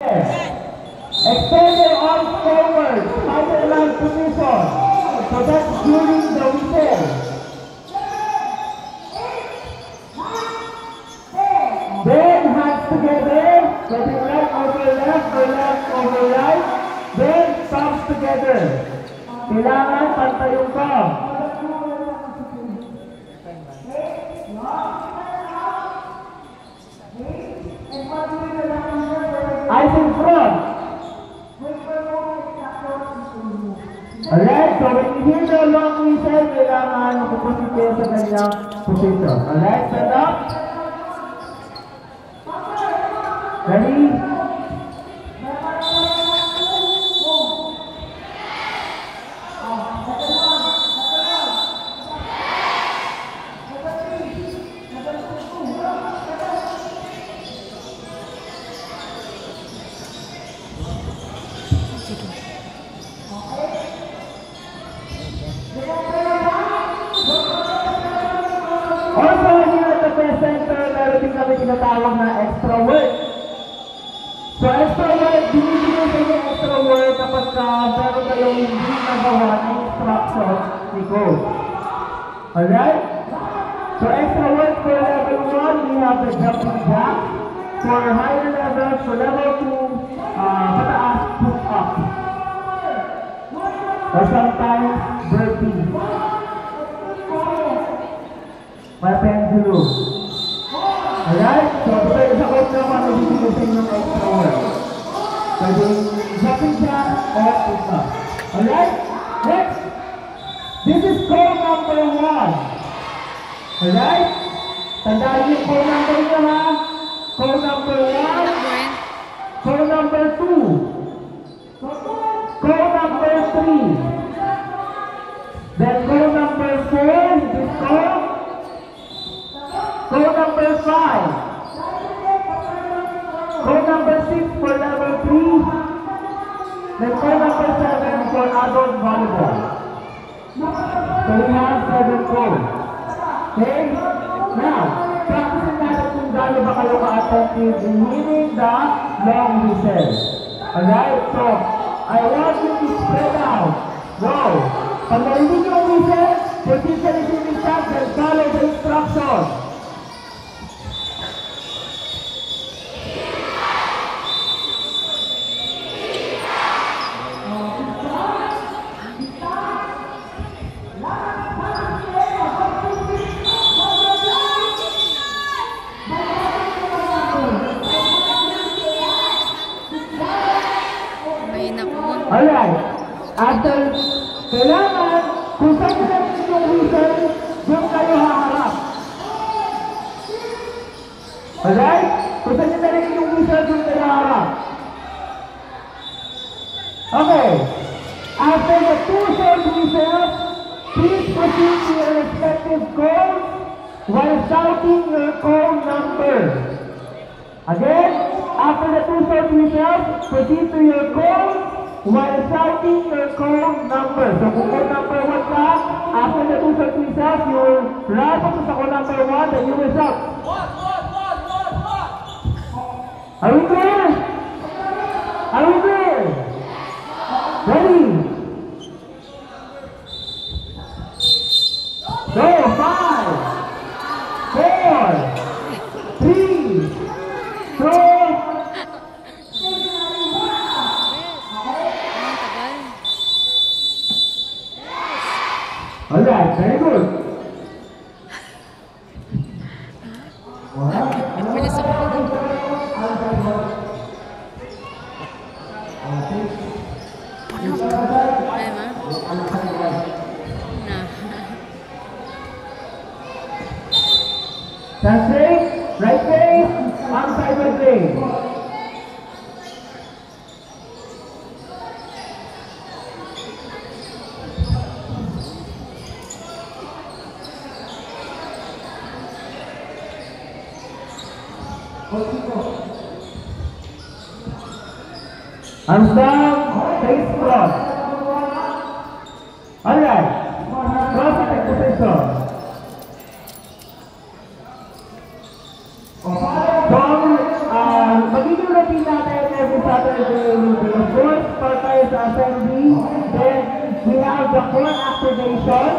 Extend your arms forward, spider-like position. So that's during the whistle. Then hands together, getting right over left or left over right. Then thumbs together. Kailangan pantayong ka. Eyes in front. Alright, so when you hear the long whistle, kailangan mapupusit kayo sa kanyang position. Alright, stand up. Ready? Also, here at the press center, meron din kami tinatawag na extra work. So, extra work, binibigyan sa inyo extra work kapag meron kayong hindi nagawa ng instruction ni Coach. Alright? So, extra work for level 1, we have the jumping jack. For higher levels, for level 2, pataas, push up. Or sometimes, burpee. My pendulum. Alright? So, pwede sa coach naman, nabibigyan sa inyo ng extra work. Pwede jumping jack or push up. Alright? Next. This is call number 1. Alright? Tandaan niyo call number niyo ha. Call number 1. Call number 2. Call number 3. Then call number 4. This call. Call number 5. Call number 6 for level 3. Then call number 7 for adult volleyball. So we have 7 calls. Okay? Now, practicing natin kung gaano ba kayo ka-attentive in hearing the long whistle. Alright? So, I want you to spread out. Go! Pag narinig yung whistle, position is in the shot, then follow the instructions. Alright, after kailangan, kung saan na natin yung whistle, doon kayo haharap. Alright? Kung saan na natin yung whistle, doon kayo haharap. Okay, after the 2 short whistles, please proceed to your respective calls while shouting your call number. Again, after the 2 short whistles, proceed to your calls while shouting your call number. So kung call number 1 ka, after the 2 short whistles, you will run to sa call number 1, then you will shout. What? Are we clear? Are we clear? Ready? Go! 5, 4, 3, 2, alright, very good. That's it. Right face, on sideward face. Arms down, face cross. Alright, cross it position. So, magiging routine natin every Saturday. today will be the first quarters assembly. Then we have the core activation.